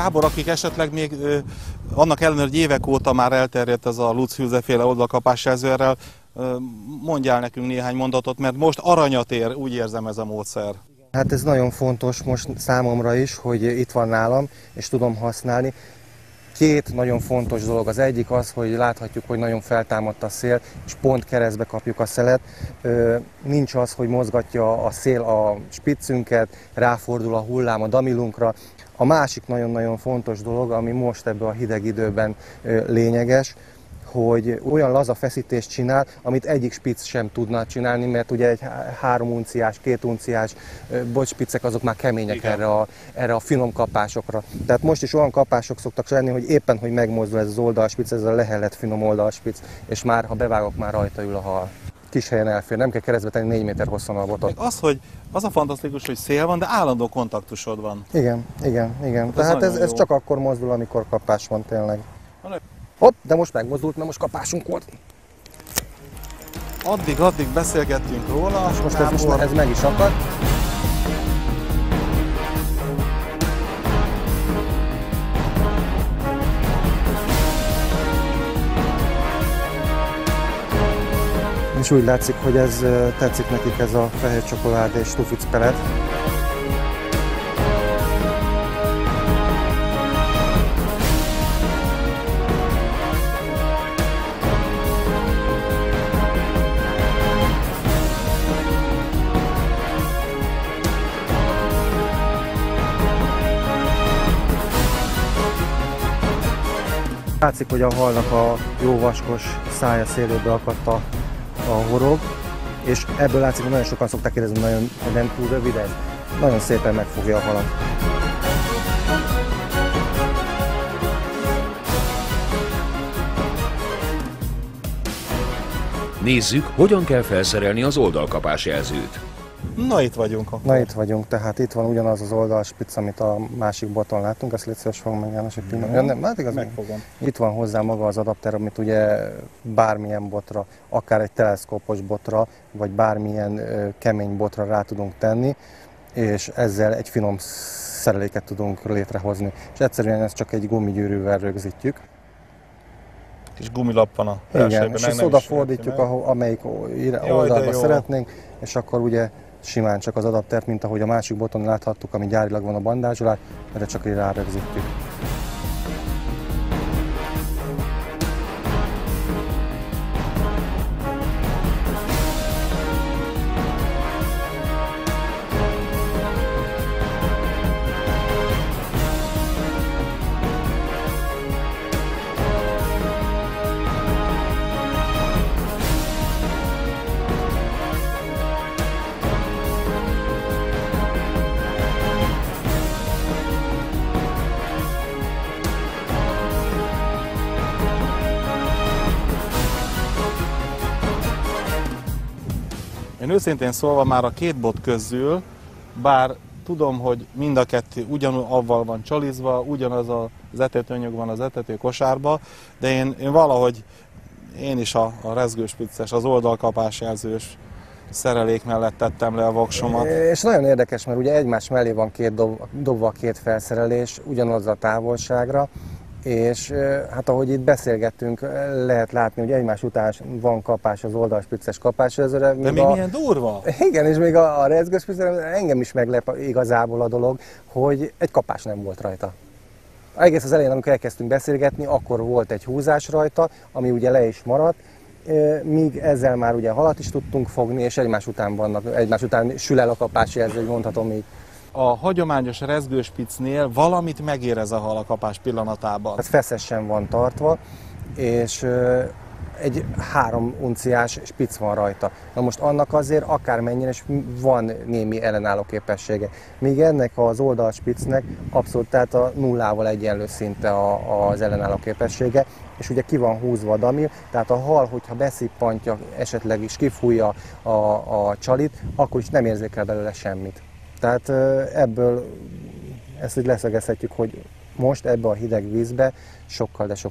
Gábor, akik esetleg még annak ellenére, hogy évek óta már elterjedt ez a Lutz Hülse-féle oldalkapásjelző, erről mondjál nekünk néhány mondatot, mert most aranyat ér, úgy érzem, ez a módszer. Hát ez nagyon fontos most számomra is, hogy itt van nálam, és tudom használni. Két nagyon fontos dolog. Az egyik az, hogy láthatjuk, hogy nagyon feltámadt a szél, és pont keresztbe kapjuk a szelet. Nincs az, hogy mozgatja a szél a spiccünket, ráfordul a hullám a damilunkra. A másik nagyon-nagyon fontos dolog, ami most ebben a hideg időben lényeges, hogy olyan laza feszítést csinál, amit egyik spicc sem tudna csinálni, mert ugye egy 3 unciás, 2 unciás bogyspiccek azok már kemények erre a finom kapásokra. Tehát most is olyan kapások szoktak lenni, hogy éppen, hogy megmozdul ez az oldalspicc, ez a lehellet finom oldalspicc, és már, ha bevágok, már rajta ül a hal. Kis helyen elfér, nem kell keresztbe tenni 4 méter hosszan a botot. Az a fantasztikus, hogy szél van, de állandó kontaktusod van. Igen. Tehát ez csak akkor mozdul, amikor kapás van tényleg. Hopp, de most megmozdult, mert most kapásunk volt. Addig beszélgettünk róla. Most ez meg is akad. És úgy látszik, hogy ez tetszik nekik, ez a fehér csokoládé és stufic pelet. Látszik, hogy a halnak a jó vaskos szája széléből akadt a horog, és ebből látszik, hogy nagyon sokan szokták kérdezni, hogy nem túl rövid ez. Nagyon szépen megfogja a halat. Nézzük, hogyan kell felszerelni az oldalkapás jelzőt. Na, itt vagyunk akkor. Na, itt vagyunk, tehát itt van ugyanaz az oldalspic, amit a másik boton láttunk, ezt légy szíves, fogom meg János egy pillanat. Hát igaz, megfogom. Itt van hozzá maga az adapter, amit ugye bármilyen botra, akár egy teleszkópos botra, vagy bármilyen kemény botra rá tudunk tenni, és ezzel egy finom szereléket tudunk létrehozni. És egyszerűen ezt csak egy gumigyűrűvel rögzítjük. Kis gumilap van a igen, és ezt odafordítjuk, amelyik oldalba szeretnénk, és akkor ugye simán csak az adaptert, mint ahogy a másik boton láthattuk, ami gyárilag van a bandázsolás, erre csak így rárögzítjük. Én őszintén szólva már a két bot közül, bár tudom, hogy mind a kettő ugyanavval van csalizva, ugyanaz az etetőanyag van az etető kosárba, de én valahogy én is a rezgőspicces, az oldalkapás jelzős szerelék mellett tettem le a voksomat. És nagyon érdekes, mert ugye egymás mellé van dobva két felszerelés, ugyanaz a távolságra, és hát ahogy itt beszélgettünk, lehet látni, hogy egymás után van kapás az oldalspicces kapásjelzőre. De még milyen durva! Igen, és még a rezgőspicces engem is meglep igazából a dolog, hogy egy kapás nem volt rajta. Egész az elején, amikor elkezdtünk beszélgetni, akkor volt egy húzás rajta, ami ugye le is maradt, míg ezzel már ugye halat is tudtunk fogni, és egymás után sül el a kapásjelző, hogy mondhatom így. A hagyományos rezgőspicnél valamit megérez a hal a kapás pillanatában. Ez feszesen van tartva, és egy 3 unciás spic van rajta. Na most annak azért akármennyire is van némi ellenálló képessége. Míg ennek az oldalspicnek abszolút, tehát a nullával egyenlő szinte az ellenálló képessége, és ugye ki van húzva a damil, tehát a hal, hogyha beszippantja, esetleg is kifújja a csalit, akkor is nem érzékel belőle semmit. Tehát ebből ezt így leszögezhetjük, hogy most ebbe a hideg vízbe sokkal, de sokkal